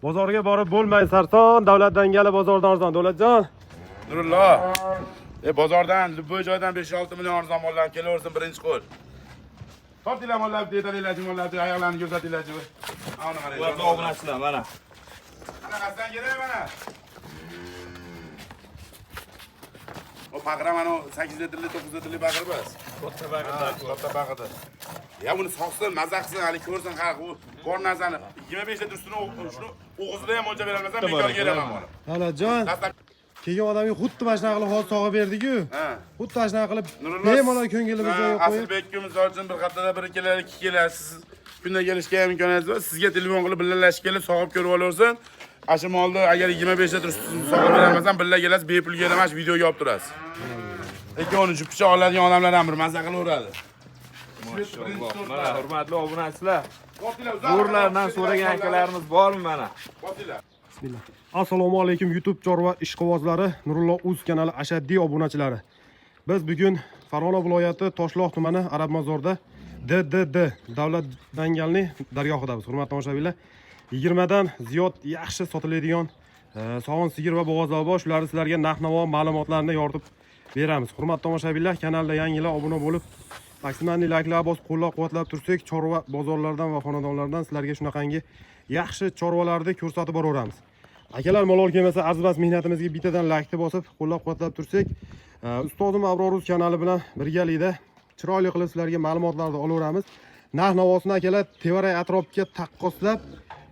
Bozorga borib bo'lmay sarson, davlatdan gali bozordan arzon. Davlatjon. Nurullo. Bozordan, bu joydan 5-6 million arzon mollar kelaversin birinchi qo'l. Tortinglar mollar, detalinglar, mollarni oyoqlarini ko'rsatinglar. Ana qarang. Ularni obunasizlar mana. Qanaqasidan kerak mana? O baqira mana 8 litrli, 9 litrli baqir bas. Katta bag'ida. Katta baqida. Ya buni soqsin, mazza qilsin, hali ko'rsin, qara u bor narsani 25 litr ustini shuni o'g'izida ham o'lchab beramasam, bekor kelaman buni. Davlatjon. Kelgan odamga xuddi mana shunaqa qilib hozir sog'ib berdik-ku. Ha. Xuddi mana shunaqa qilib bemalol ko'nglimizga yo'q qo'yib. Asilbekka misol uchun bir haftada bir kelar, ikki kelar, siz kunda kelishga ham imkoniyat bor. Sizga telefon qilib birgalashib kelib sog'ib ko'rib olaversin. Ashu molni agar 25 litr ustini sog'ib beramasam, birga kelasiz, bepul kelamiz, videoga olib turasiz. Lekin uni pichoq oladigan odamlar ham bir mazza qilaveradi. Maşallah. Mana hurmatli obunachilar. Zo'rlardan so'ragan akalarimiz bormi mana? Bismillah. Assalomu alaykum YouTube chorva ishqibozlari, Nurullo Uz kanali ashaddiy obunachilari. Biz bugun Farg'ona viloyati Toshloq tumani Arabmazorda DDD davlat dangalni dargohidamiz. Hurmatli tomoshabinlar, 20 dan ziyod yaxshi sotiladigan sog'in sigir va bo'g'ozlar shularni sizlarga narx-navo ma'lumotlarni yoritib beramiz. Hurmatli tomoshabinlar, kanalda yangilar obuna bo'lib, maksimal layklar bosib qo'llab-quvvatlab tursak, chorva bozorlardan va xonadonlardan sizlarga shunaqangi yaxshi chorvalarni ko'rsatib boraveramiz. Akalar malol kelmasa, arzimas mehnatimizga bittadan laykni bosib qo'llab-quvvatlab tursak, ustozim Abroruz kanali bilan birgalikda chiroyli qilib sizlarga ma'lumotlarni olaveramiz. Narx-navosini akalar tevarak atrofga taqqoslab,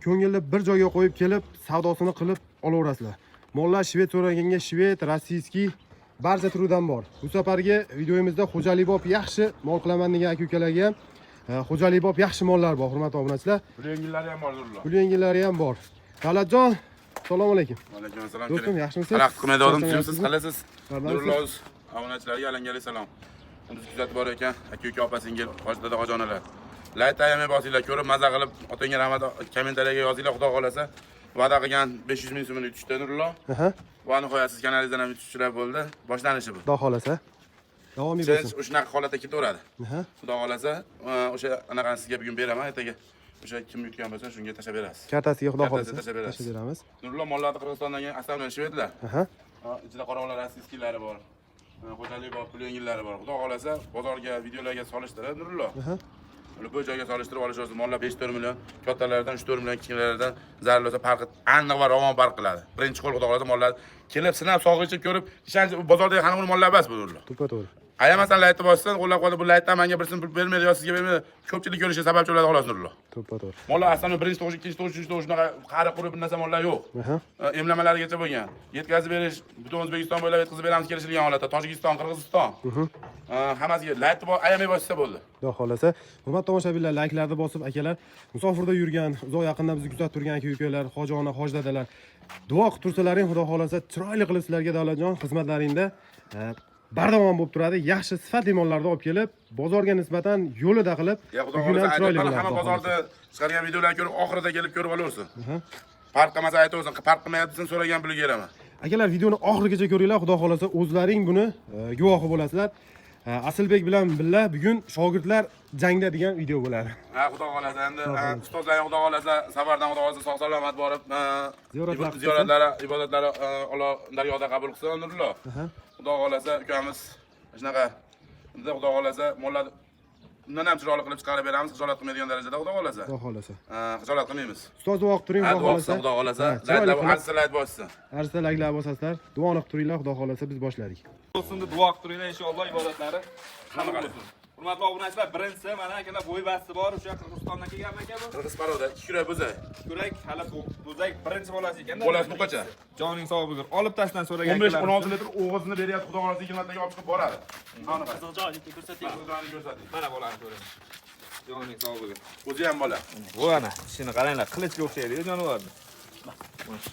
ko'ngilni bir joyga qo'yib kelib, savdosini qilib olaverasizlar. Mollar shved so'raganga shved, rossiyskiy barcha turidan bor. Bu safargi videomizda xo'jalibob yaxshi mol qilaman degan aka-ukalarga ham xo'jalibob yaxshi mollar bor, hurmatli obunachilar. Pul yengillari ham bor, Nurullo. Pul yengillari ham bor. Davlatjon, assalomu alaykum. Va alaykum assalom. Do'stim, yaxshimisiz? Xalaqit qilmaydi odam, siz qalasiz? Bardamsiz? Nurullo obunachilarga alangali salom. Uni kuzatib bor ekan, aka-uka, opa-singil, hojdada ojonalar. Layt ayamay bosinglar, ko'rib maza qilib, otangga rahmat kommentariyaga yozinglar, xudo xolasa. Va'da qilgan 500 ming so'mni yutishdi, Nurullo. Va nihoyat siz kanalingizdan ham yutishchilar bo'ldi. Boshlanishi bu. Xudo xolasa. Davom etsin. Siz shunaqa holatda ketaveradi. Xudo xolasa, o'sha anaqani sizga bugun beraman, ertaga o'sha kim yutgan bo'lsa, shunga tashlab berasiz. Kartasiga xudo xolasa tashlab beramiz. Nurullo mollarni Qirg'izistondan kelgan astavni shvedlar. Ichida qorovullar rossiyskiylari bor. Xo'jalik bor, pul yengillari bor. Xudo xolasa, bozorga, videolarga solishtirib, Nurullo. Bu joyga solishtirib olish lozim. Mollar 5-4 million, kattalardan 3-4 million, kichiklardan zararlasa farqi aniq va ravon farq qiladi. Birinchi qo'l xudo xolasa mollar kelib, sinab, sog'inchib ko'rib, ishonch bozordagi xanaqalar mollar emas bu Nurullo. To'g'ri. Ayamasan laytni bossan, qo'llab-quvvatlab bu laytdan menga birsin pul bermaydi yo sizga bermaydi. Ko'pchilik ko'rishi sababchi bo'ladi xolos Nurullo. To'g'ri. Mollar aslida birinchi tug'ish, ikkinchi tug'ish, uchinchi tug'ish shunaqa qari qurib bir narsa mollar yo'q. Emlamalarigacha bo'lgan. Yetkazib berish, butun O'zbekiston bo'ylab yetkazib beramiz kelishilgan holatda. Tojikiston, Qirg'iziston. Hammasiga laytni ayamay boshsa bo'ldi. Xudo xolasa, hurmatli tomoshabinlar, layklarni bosib akalar, musofirda yurgan, uzoq yaqindan bizni kuzatib turgan aka-ukalar, hojona, hojdadalar, duo qilib tursalaring, xudo xolasa, chiroyli qilib sizlarga Davlatjon xizmatlaringda bardavom bo'lib turadi. Yaxshi sifatli mollarni olib kelib, bozorga nisbatan yo'lida qilib, bugun ham chiroyli qilib hamma bozorda chiqargan videolarni ko'rib, oxirida kelib ko'rib olaversin. Farq qilmasa aytaversin, farq qilmayapsan so'ragan puliga beraman. Akalar, videoni oxirigacha ko'ringlar, xudo xolasa, o'zlaring buni guvohi bo'lasizlar. Asilbek bilan birga bugun shogirdlar jangda degan video bo'ladi. Xudo xolasa, endi ustozlar xudo xolasa safardan xudo xolasa sog' salomat borib, ziyoratlari, ibodatlari Alloh daryoda qabul qilsin, Nurullo. Xudo xolasa ukamiz shunaqa xudo xolasa mollar undan ham chiroyli qilib chiqarib beramiz, xijolat qilmaydigan darajada xudo xolasa. Xudo xolasa. Xijolat qilmaymiz. Ustoz duo qilib turing, xudo xolasa. Xudo xolasa. Laytlar arsalayt bossin. Arsalaytlar bosasizlar. Duo qilib turinglar, xudo xolasa biz boshladik. Do'stimni duo qilib turinglar inshaalloh ibodatlari qabul bo'lsin. Hurmatli obunachilar, birinchisi mana akalar bo'y basti bor, o'sha Qirg'izistondan kelgan aka bu. Qirg'iz paroda 2 kilo bo'zak. Ko'rak hali bo'zak birinchi bolasi ekan-da. Bolasi nuqacha. Joning sog' bo'lsin. Olib tashdan so'ragan 15-16 litr o'g'izini beryapti, xudo xolasa 2 martaga olib chiqib boradi. Qiziljoyni ko'rsating. Mana bolani ko'ring. Joning sog' bo'lsin. O'zi ham bola. Bu ana, ishini qaranglar, qilichga o'xshaydi jonivorni.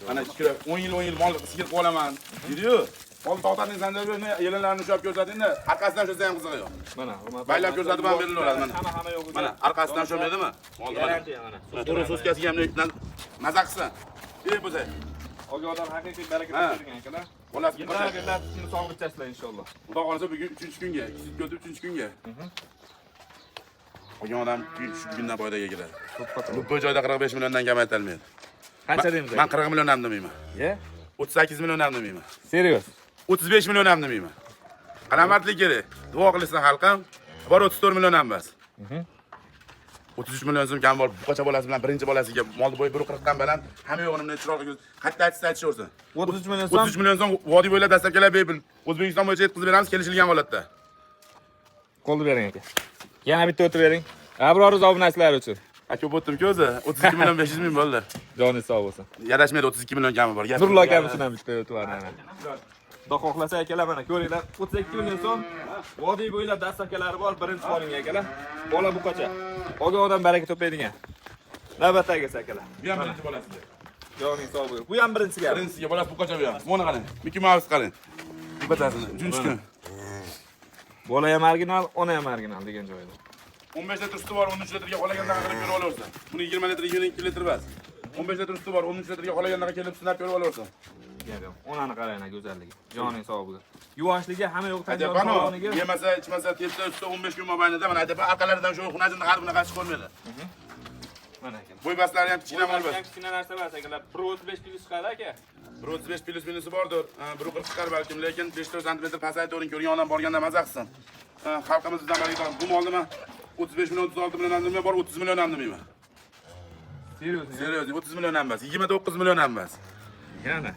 Mana 2 kilo 10 yil mol sigir qolaman. Yuriyu. Mol to'xtating zanjirni, yelinlarni ushlab ko'rsatingda, orqasidan sho'sa ham qizig'i yo'q. Mana, baylab ko'rsatib ham berilaveradi mana. Hamma yo'q. Mana, orqasidan sho'maydimi? Garantiya mana. To'g'ri so'skasiga ham maza qilsin. Ey bo'lsa. Ogohlar haqiqiy baraka topgan akalar. Bolasi Birodarlar shuni sog'ib ichasizlar inshaalloh. Xudo xolasa bugun 3-kunga, 2 kun o'tib 3-kunga. Qolgan odam shu kundan foydaga kiradi. Bu joyda 45 milliondan kam aytilmaydi. Qancha deymiz? Men 40 million ham demayman. Ye? 38 million ham demayman. Serios. 35 million ham demayman. Qanamatlik kerak. Duo qilsin xalqim. Bor 34 million ham bas. 33 million so'm kam bor. Buqacha bolasi bilan birinchi bolasiga molni bo'yi 140 dan baland, hamma yo'g'ini chiroqli qayta aytishaversin. 33 million so'm. 33 million so'm vodiy bo'ylab dastlabkilar bepul. O'zbekiston bo'yicha yetkazib beramiz kelishilgan holatda. Qo'lni bering aka. Yana bitta o'tib bering. Abroriz obunachilar uchun. Aka bo'tdim-ku o'zi 32 million 500 ming bo'ldi. Joningiz sog' bo'lsin. Yarashmaydi 32 million kami bor. Nurullo aka uchun ham bitta o'tib ana. Xudo xohlasa akalar mana ko'ringlar 32 million so'm vodiy bo'ylab dastlabkilari bor birinchi xolinga akalar. Bola buqacha. Olgan odam baraka to'playdigan. Navbatdagi akalar. Bu ham birinchi bolasi. Joningiz sog' bo'lsin. Bu ham birinchisiga. Birinchisiga bolasi buqacha bu ham. Buni qarang. Mickey Mouse qarang. Bitasini. 3-kun. Bola ham original, ona ham original degan joyda. 15 litr suti bor, 13 litrga qolaganda qilib ko'rib olaversin. Buni 20 litr, 22 litr bas. 15 litr suti bor, 13 litrga qolaganda kelib sinab ko'rib olaversin. Onani qarang go'zalligi. Joning sog' bo'lsin. Yuvoshligi hamma yo'q tajriba Ajabano, sog'ligi. yemasa, ichmasa, tepsa, usta 15 kun mobaynida mana aytib, orqalaridan shu xunajini g'arbini qarshi ko'rmaydi. Mana aka. Bo'y baslari ham kichkina mol bas. Kichkina narsa emas akalar. 1.35 plus chiqadi aka. 1.35 plus minusi bordir. 1.40 chiqar balkim, lekin 5-4 sm pasaytiring, ko'rgan odam borganda maza qilsin. Xalqimiz bizdan bari bu molni men 35 million 36 million ham demayman, bor 30 million ham demayman. Serios, 30 million ham emas, 29 million ham emas. Yana.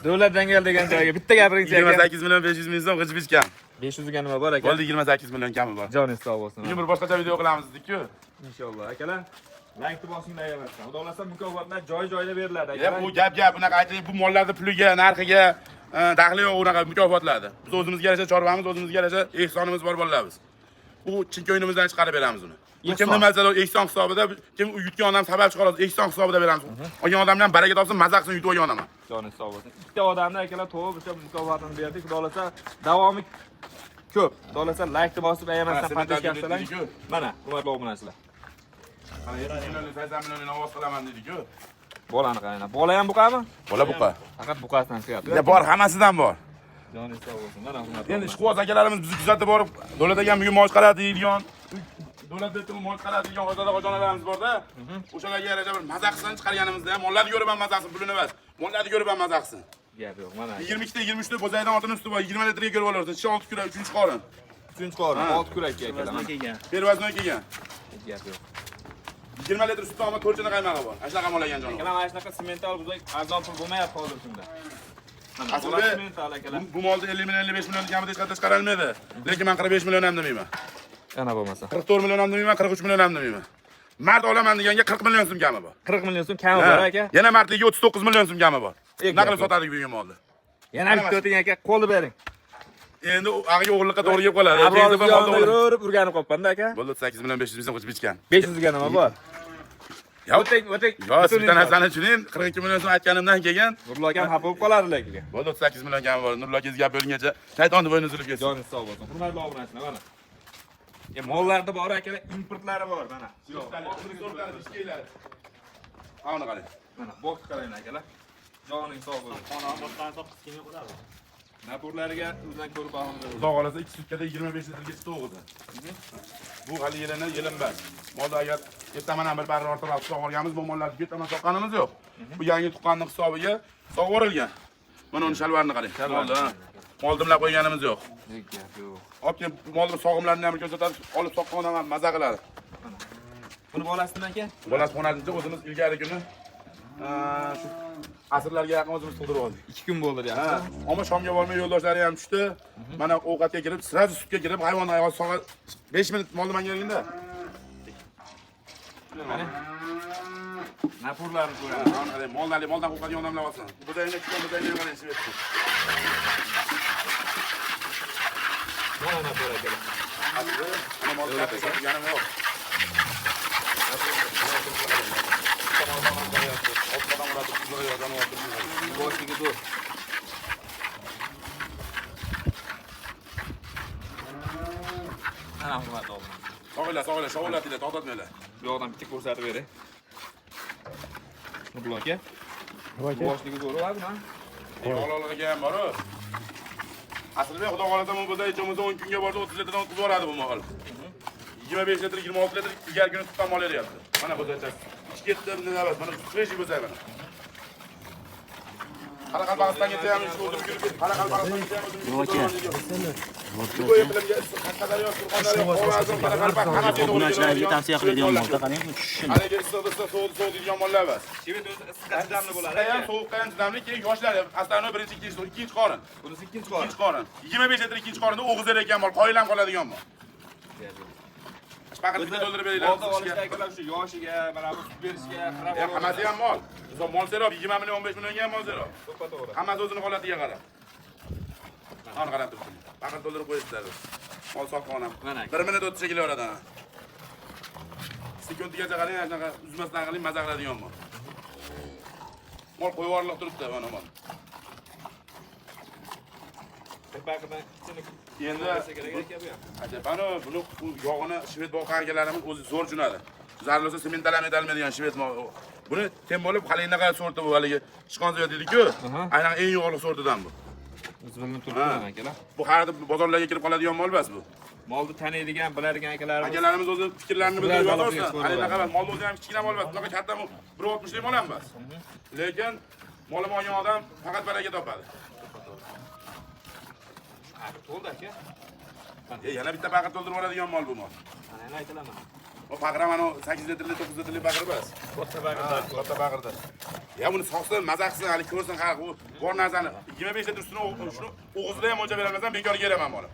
Davlat dangal degan joyga bitta gapiringiz aka. 28 million 500 ming so'm g'ijib ichgan. 500 ga nima bor aka? Bo'ldi 28 million kami bor. Joningiz sog' bo'lsin. Bugun bir boshqacha video qilamiz dedik-ku. Inshaalloh akalar. Laykni bosinglar emasdan. Xudo xolasa mukofotlar joy-joyda beriladi Ya akalar. bu gap bunaqa ayting, bu mollarning puliga, narxiga daxli yo'q unaqa mukofotlardi. Biz o'zimizga yarasha chorvamiz, o'zimizga yarasha ehsonimiz bor bolalarimiz. Bu chinki o'yinimizdan chiqarib beramiz uni. Kim nima qilsa ehson hisobida, kim yutgan odam sabab chiqaradi, ehson hisobida beramiz. Olgan odamdan baraka topsin, maza qilsin, yutib olgan odam. Joningiz sog' bo'lsin. Ikkita odamni akalar to'g'ri o'sha mukofotini berdik. Xudo xolasa davomi ko'p. Xudo xolasa laykni bosib ayamasdan patishkapsalar. Mana, hurmatli obunachilar. Mana 70 million, 80 million ovoz qilaman dedik-ku. Bolani qaranglar. Bola ham buqami? Bola buqa. Faqat buqasidan chiqyapti. Ya bor, hammasidan bor. Joningiz sog' bo'lsin. Mana hurmatli. Endi ishqiboz akalarimiz bizni kuzatib borib, davlat ham bugun mosh qaradi deydigan, davlat deb mosh qaradi degan ozonalarimiz bor-da. O'shalarga yarasha bir maza qilsin chiqarganimizda, mollarni ko'rib ham maza qilsin, pulini emas. Mollarni ko'rib ham maza qilsin. Gap yo'q, mana. 22 ta 23 ta bozaydan otini usti bor, 20 litrga ko'rib olaversin. 6 kura 3-chi qorin. 3 qorin, 6 kurakka akalar. Pervazdan kelgan. Gap yo'q. 20 litr suti olma 4 chana qaymog'i bor. Ashlaqa molagan jonim. Akalar mana shunaqa semental buzak arzon pul bo'lmayapti hozir shunda. Aslida semental akalar. bu molni 50 million 55 million kamida hech qayerda chiqarilmaydi. Lekin men 45 million ham demayman. Yana bo'lmasa. 44 million ham demayman, 43 million ham demayman. Mard olaman deganga 40 million so'm kami bor. 40 million so'm kami bor aka. Yana mardligiga 39 million so'm kami bor. Nima qilib sotadik bu molni? Yana bitta o'ting aka, qo'lni bering. Endi ag'iga o'g'irlikqa to'g'ri kelib qoladi. Abrorni yurib urganib qolibman-da aka. Bo'ldi 38 million 500 ming so'm qo'shib ichgan. 500 ga nima bor? O'tek. O'tek. Yo, sizdan narsani tushuning, 42 million so'm aytganimdan keyin Nurullo akam xafa bo'lib qoladi lekin. bo'ldi 38 million kami bor. Nurullo akangiz gap bo'lguncha shaytonni bo'yni uzilib ketsin. Joningiz sog' bo'lsin. Hurmatli obunachilar, mana. Mollarda bor akalar, importlari bor mana. Ana qarang. Mana boks qaranglar akalar. Joningiz sog' bo'lsin. Naburlariga o'zdan ko'rib bahoni Xudo xolasa 2 sutkada 25 litrga chiqdi o'g'zi. Bu hali yelinmas. Molda agar ertaman ham bir barra orttirib sog'ib olganmiz, bu mollarni ketaman soqqanimiz yo'q. Bu yangi tuqqanning hisobiga sog'ib yuborilgan. Mana uni shalvarni qarang. Molda. Mol dimlab qo'yganimiz yo'q. Olib kelib molni sog'imlarini ham ko'rsatadi, olib soqqan odam ham maza qiladi. Buni bolasidan aka? Bolasi qo'nadincha o'zimiz ilgari kuni shu asrlarga yaqin o'zimiz qildirib oldik. 2 kun bo'ldi deyapti. Ammo shomga bormay yo'ldoshlari ham tushdi. Mana ovqatga kirib, sirazi sutga kirib, hayvonni ayol so'g'a 5 minut molni man kelganda. Mana napurlarni ko'radi. Moldan ovqatga odamlar olsin. Budayni tushgan budayni qarang svetni. Mana napur akalar. Mana molni sotganim yo'q. Boshiga zo'r. Ana hurmatli obunachilar. Sog'inglar, shovullatinglar, to'xtatmanglar. Bu yoqdan bitta ko'rsatib bering. Nurullo aka. Boshiga zo'r bo'ladi, ha? Ololg'iga ham bor-ku. Aslida xudo xolasa bu bo'lsa, hechimizda 10 kunga borsa 30 litrdan o'tkazib yuboradi bu mol. 25 litr, 26 litr ilgari kuni tutgan mol beryapti. Mana bu zacha. Ichki ketdi, nima emas, mana fresh bo'lsa mana. Qoraqalpog'istonga ham o'zim yurib, Qoraqalpog'istonga ham o'zim yurib. Bu yerlarga Qashqadaryo, Surxondaryo, Xorazm, Qoraqalpoq hammasini obunachilarga tavsiya qiladigan molda qarang, tushishini. Haligi issiqda sovuq deydigan emas. Shvet o'zi issiqqa chidamli bo'ladi. Ham sovuqqa ham chidamli, keyin yoshlar aslida birinchi, ikkinchi qorin. Bunisi ikkinchi qorin. Ikkinchi qorin. 25 litr ikkinchi qorinda o'g'izlar ekan mol, qoyillam qoladigan mol. Paqatga to'ldirib beringlar. Oldi olishdagilar shu yoshiga, mana bu sut berishga qarab. Hammasi ham mol. Bizda mol serob 20 million 15 millionga ham mol serob. To'g'ri. Hammasi o'zini holatiga qarab. Qani qarab turibdi. Paqat to'ldirib qo'yibdilar. Mol sog'qon ham. 1 minut o'tsa kelaveradi. Sekundigacha qarang, anaqa uzmasdan qiling, maza qiladigan mol. Mol qo'yvorliq turibdi mana mol. Endi ajabano buni yog'ini shvet boqar akalarimiz o'zi zo'r jo'nadi. Zarlosa sementlarni edalmaydigan shvet buni tem bo'lib hali enaqa sorti bu haligi Shqonzoy deydi-ku. Aynan eng yog'li sortidan bu. O'zi bilinib turibdi akalar. Bu har bozorlarga kirib qoladigan mol emas bu. Molni taniydigan, biladigan akalarimiz. Akalarimiz o'zi fikrlarini bildirib yo'qolsa, hali enaqa emas. Molni o'zi ham kichkina mol emas. Bunaqa katta 1.60 lik mol ham emas. Lekin molni olgan odam faqat baraka topadi. Bo'ldi aka. Yana bitta paqir to'ldirib oladigan mol bu mol. Mana aytilaman. O paqir mana 8 litrli, 9 litrli paqir emas. Katta paqirda. Ya buni soqsin, maza qilsin, hali ko'rsin xalq u bor narsani 25 litr ustini shuni o'g'izda ham o'lchab beramasam bekor beraman mol.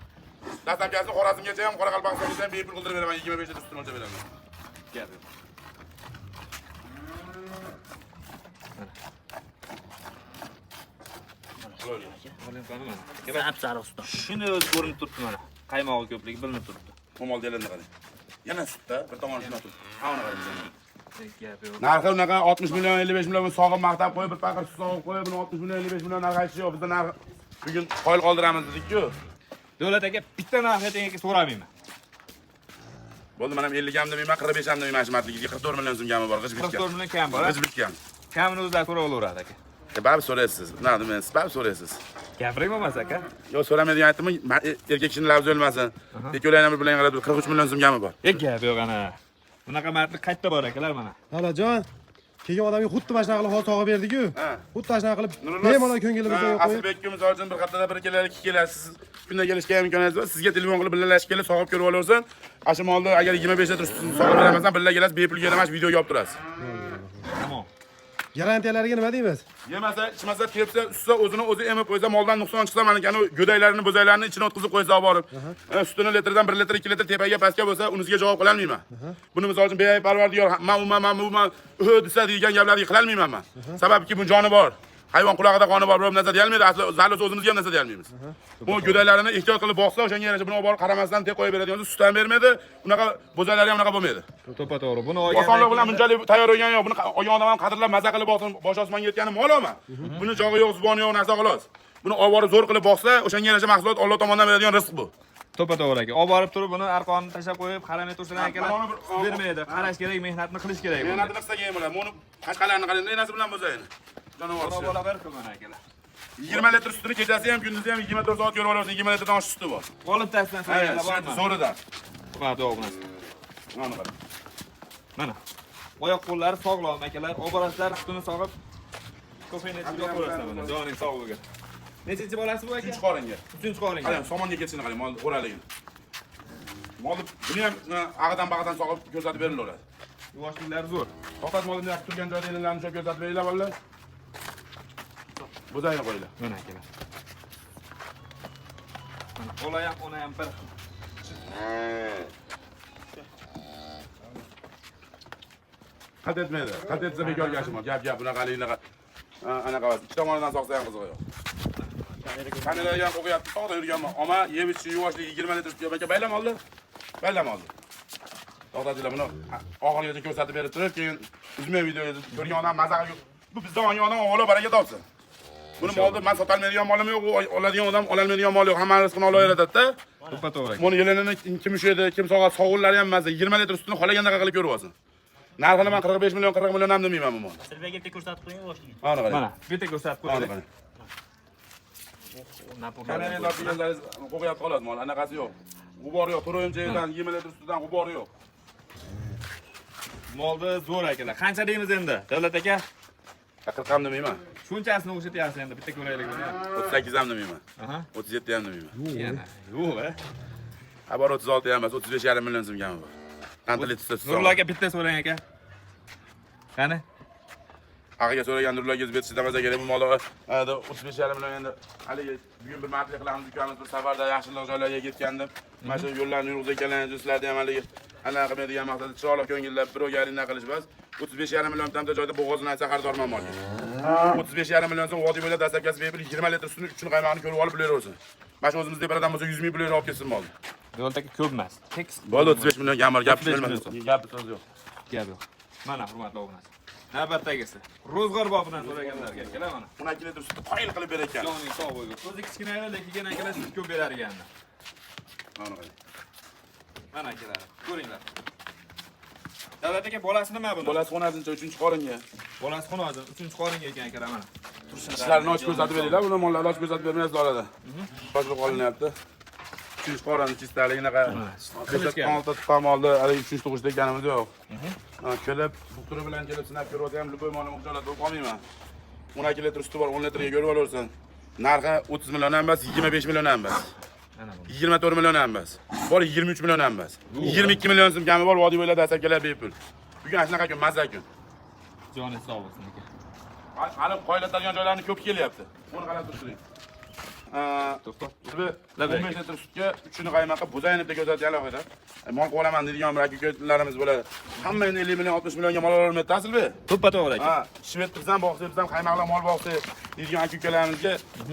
Dastlabkasini Xorazmgacha ham Qoraqalpog'istongacha ham bepul qildirib beraman, 25 litr ustini o'lchab beraman. Gap. Sariq usta. Shuni o'zi ko'rinib turibdi mana. Qaymog'i ko'pligi bilinib turibdi. Mol delini qarang. Yana sutda bir tomoni shuna turibdi. Ha uni qarang. Gap yo'q. Narxi unaqa 60 million 55 million sog'ib maqtab qo'yib bir paqir suv sog'ib qo'yib buni 60 million 55 million narx aytish yo'q. Bizda narx bugun qoyil qoldiramiz dedik-ku. Davlat aka bitta narx ayting so'ramayman. Bo'ldi, men ham 50 ham demayman, 45 ham demayman, shmatligiga 44 million so'mgami bor, g'ij bitgan. 44 million kam bor. G'ij bitgan. Kamini o'zlar so'raveradi aka. Baribir so'raysiz. Nima demaysiz? Baribir so'raysiz. Gapiring bo'lmas aka. Yo'q, so'ramaydigan aytdim, erkak kishining labzi o'lmasin. Eko'layni bilan qarab 43 million so'mgami bor. Gap yo'q ana. Bunaqa martli qayerda bor akalar mana. Halajon, kelgan odamga xuddi mana shunaqa qilib hol sog'ib berdik-ku. Xuddi mana shunaqa qilib bemalol ko'ngilimizni qo'yib. Asilbekka misol uchun bir haftada bir kelar, ikki kelar, siz kunda kelishga imkoniyat bor. Sizga telefon qilib birgalashib kelib sog'ib ko'rib olaversin. Ashu molni agar 25 litr sutini sog'ib beramasan, birga kelasiz, bepul yeramas videoga olib turasiz. Tamom. Garantiyalariga nima deymiz? Yemasa, ichmasa, tepsa, ustsa o'zini o'zi emib qo'ysa, moldan nuqson chiqsa, mana kana go'daylarini, bo'zaylarini ichini o'tkazib qo'ysa olib borib. Sutini litrdan 1 litr, 2 litr tepaga pastga bo'lsa, unisiga javob qila olmayman. Buni misol uchun bey parvardigor, men desa degan gaplarni qila olmayman men. Sababki bu joni bor. Hayvon qulog'ida qoni bor, birov narsa deyolmaydi. Asli zallos o'zimizga ham narsa deyolmaymiz. Bu go'daylarini ehtiyot qilib boqsa, o'shanga yarasha buni olib borib qaramasdan tek qo'yib beradigan, sut ham bermaydi. Bunaqa bo'zaylari ham unaqa bo'lmaydi. To'ppa to'g'ri. Buni olgan Osonlik bilan bunchalik tayyor bo'lgan yo'q. Buni olgan odam ham qadrlab maza qilib boqsin, bosh osmonga yetgani mol-mi? Buni jog'i yo'q, zuboni yo'q narsa xolos. Buni olib borib zo'r qilib boqsa, o'shanga yarasha mahsulot Alloh tomonidan beradigan rizq bu. To'ppa to'g'ri aka. Olib borib turib buni arqonni tashlab qo'yib, qaramay tursan akalar. Bermaydi. Qarash kerak, mehnatni qilish kerak. Mehnatni qilsa keyin bo'ladi. Buni qashqalarni qarang, nasi bilan bo'zayni. Jonivor. Bola bir qilgan akalar. 20 litr sutini kechasi ham, kunduzi ham 24 soat ko'rib olaversin. 20 litrdan oshib suti bor. Olib tasdan saylar bormi? Zo'ridan. Ha, to'g'ri. Mana qarang. Mana. Oyoq qo'llari sog'lom akalar. Olib borasizlar, sutini sog'ib kofeni ichib yoqaverasizlar buni. Joning sog'ligiga. Nechinchi bolasi bu aka? 3 qoringa. 3-chi qoringa. Qarang, somonga ketishini qarang, molni o'raligini. Molni buni ham ag'adan sog'ib ko'rsatib berilaveradi. Yuvoshliklari zo'r. To'xtat molni yaxshi turgan joyda elinlarni cho'p ko'rsatib beringlar bolalar. Bo'zayni qo'yinglar. Mana akalar. Mana bola ham, ona ham bir. Qat etmaydi. Qat etsa bekor gashimo. Gap bunaqaliklar. Anaqa va ikki tomonidan soqsa ham qiziq yo'q. Kameraga ham o'qiyapti, to'g'ri yurganman. Ama yevish yuvoshligi 20 litr sut yo'q. Baylam oldi. Baylam oldi. To'xtatinglar buni oxirigacha ko'rsatib berib turib, keyin uzmay videoda ko'rgan odam maza qilib, bu bizdan olgan odam avvalo baraka topsin. Buni molni men sotolmaydigan molim yo'q, oladigan odam ololmaydigan mol yo'q. Hamma rizqini olaveradida. To'ppa to'g'ri. Buni yelinini kim ushlaydi, kim sog'at, sog'unlari ham emas, 20 litr sutini xolaganda qilib ko'rib olsin. Narxini men 45 million, 40 million ham demayman bu molni. Silvaga bitta ko'rsatib qo'ying boshliq. Mana qarang. Mana, bitta ko'rsatib qo'ydik. Kanalga tortganlaringiz qo'yib qoladi mol, anaqasi yo'q. G'ubor yo'q, turoyimchadan 20 litr sutidan g'ubor yo'q. Molni zo'r akalar. Qancha deymiz endi? Davlat aka? 40 ham demayman. Shunchasini o'xshatyapsiz endi bitta ko'raylik buni. 38 ham demayman. Aha. 37 ham demayman. Yana. Yo'q, Bor 36 ham emas, 35,5 million so'mgami bor. Qanchalik tutsa tutsa. Nurullo aka bitta so'rang aka. Qani? Aqaga so'ragan Nurulloga betishdan demasa kerak bu molni 35,5 million endi haligi bugun bir martlik qilamiz ukammiz bir safarda yaxshiroq joylarga ketgandim. Mana shu yo'llarni yurg'iz ekanlarni do'stlarni ham haligi anaqa qilmaydigan maqsadda chiroyli ko'ngillab birovga arinda qilish bas. 35,5 million tamda joyda bo'g'ozini aytsa xaridorman molga. 35,5 million so'm vodiy bo'ylab dastlabkasi bepul 20 litr sutni 3 qaymog'ini ko'rib olib bilaversin. Mana shu o'zimizda bir odam bo'lsa 100 ming pul olib ketsin molni. Yo'ldagi ko'p emas. Tekis. Bo'ldi 35 million gap bor, gap 35 million bilmayman. Gap so'z yo'q. Gap yo'q. Mana hurmatli obunachi. Navbatdagisi. Ro'zg'or bobidan so'raganlarga kelar mana. 12 litr sutni qoyil qilib berar ekan. Joning sog' bo'lsin. O'zi kichkina edi, lekin akalar sut ko'p berar ekanlar. Mana qarang. Mana akalar, ko'ringlar. Davlat aka bolasi nima buni? Bolasi xonasincha 3-qoringa. Bolasi xonozin 3-qoringa ekan akalar mana. Ishlarini ochib ko'rsatib beringlar, buni mollarni ochib ko'rsatib bermaysiz orada. Qochib qolinyapti. 3-qorin chistaligini qara. Olti tutam oldi, hali 3 tug'ishda ekanimiz yo'q. Kelib, bukturi bilan kelib sinab ko'ryapti ham, luboy molni muxtolat bo'lib qolmayman. 12 litr suti bor, 10 litrga ko'rib olaversin. Narxi 30 million ham emas, 25 million ham emas. 24 million ham emas. Bor 23 million ham emas. 22 million so'm kami bor, vodiy bo'ylab dastlabkilar bepul. Bugun shunaqa kun, mazza kun. Joni sog' bo'lsin aka. Hali qoyiladigan joylarni ko'p kelyapti. Buni qarab turing. To'xtab. 15 litr sutga 3 qaymoqqa buzayni deb ko'rsatganlar qo'ydi. Mol qolaman deydigan bir aka-ukalarimiz bo'ladi. Hamma endi 50 million, 60 millionga mol ololmaydi, aslida. To'ppa to'g'ri aka. Ha, shved qilsam, boqsa ham qaymoqlar mol boqsa deydigan aka-ukalarimizga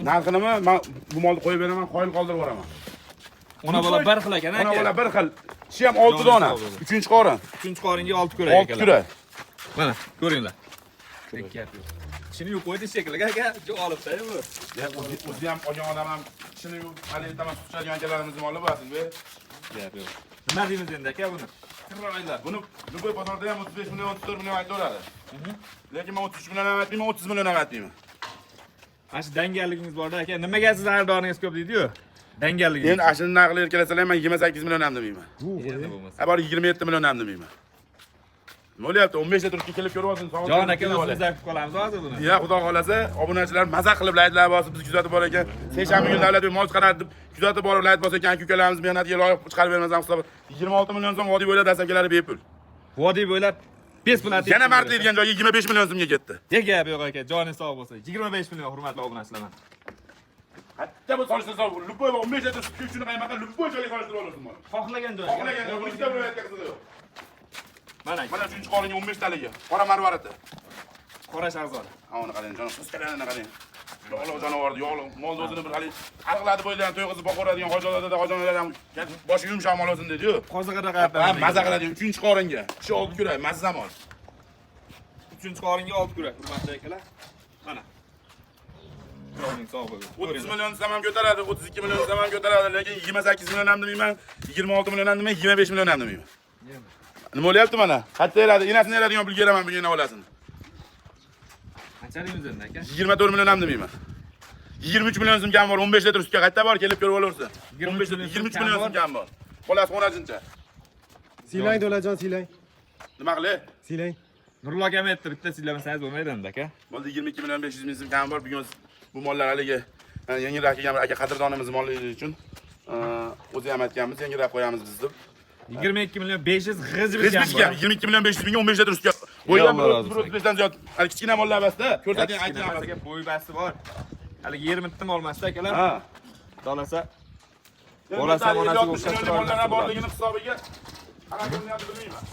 narxi nima? Men bu molni qo'yib beraman, qoyil qoldirib boraman. Ona bola bir xil ekan aka. Ona bola bir xil. Ishi ham 6 dona. 3-qorin. 3-qoringa 6 ko'rak 6 kura. Mana, ko'ringlar. Gap yo'q. Ishini yo'q qo'ydi shekilli aka, shu olibda-yu bu. O'zi ham olgan odam ham ishini yo'q, hali tamam tutadigan akalarimiz moli bu aslida. Gap yo'q. Nima deymiz endi aka buni? Qirroylar. Buni Luboy bozorda ham 35 million, 34 million aytaveradi. Lekin men 33 million ham aytmayman, 30 million ham aytmayman. Ana shu dangalligingiz borda aka, nimaga siz xaridorningiz ko'p deydi-yu? Dangalligingiz. Endi ashuni naql erkalasalar ham 28 million ham demayman. Endi bo'lmasa. Bor 27 million ham demayman. Nima bo'lyapti? 15 ta turkka kelib ko'rib olsin. Jon aka o'zimizdan kutib qolamiz hozir buni. Ya xudo xolasa, obunachilar maza qilib laytlar bosib biz kuzatib bor ekan. Seshanba kuni davlat mol chiqaradi deb kuzatib borib layt bosib ekan ukalarimiz mehnatiga loyiq chiqarib bermasam hisob 26 million so'm vodiy bo'ylab dastlabkilari bepul. Vodiy bo'ylab 5 pul atib. Yana martlaydigan joyga 25 million so'mga ketdi. Gap yo'q aka, joningiz sog' bo'lsin. 25 million hurmatli obunachilar mana. Hatta bu solishtirsa, Luboy 15 ta sutga uchun qaymoqqa Luboy joyga solishtirib olasiz mol. Xohlagan joyga. Xohlagan joyga, bu ikkita viloyatga qizidi yo'q. Mana Mana 3-qoringa 15 taliga. Qora marvarati. qora shahzoda. Ha, uni qarang, jon, qiskalarini qarang. Yog'liq jonivordi, yog'liq. Molni o'zini bir hali arqladi bo'ydan to'yg'izib boqaveradigan hojolarda hojonalar ham boshi yumshoq mol o'zin dedi-yu. Qozig'ida qayerdan? Ha, maza qiladi 3-qoringa. Shu 6 kurak, mazza mol. 3-qoringa 6 kurak, hurmatli akalar. Mana. Joning sog' bo'lsin. 30 million desam ham ko'taradi, 32 million desam ham ko'taradi, lekin 28 million ham demayman, 26 million ham demayman, 25 million ham demayman. Nima bo'lyapti mana? Qayerda eradi? Enasini eradigan pul beraman bugun olasini. Qanchaligimiz endi aka? 24 million ham demayman. 23 million so'm kam bor, 15 litr sutga qayerda bor, kelib ko'rib olaversin. 23 million so'm kam bor. Xolasi xonajincha. Silang Do'lajon, silang. Nima qilay? Silang. Nurullo aka aytdi, bitta silamasangiz bo'lmaydi endi aka. Bo'ldi 22 million 500 ming so'm kam bor. Bugun bu mollar haligi yangiroq kelgan aka qadrdonimiz molligi uchun o'zi ham aytganmiz, yangiroq qo'yamiz biz deb. 22 million 500 g'ijib G'izbishga 22 million 500 mingga 15 litr sutga qo'ygan 135 dan ziyod. Hali kichkina mollar emasda, ko'rsating aytganmiz. Aka bo'y basti bor. Hali 20 ta olmasda akalar. Ha. Dolasa bolasi onasiga o'xshab mollar borligini hisobiga qanaqa ko'rinyapti bilmayman.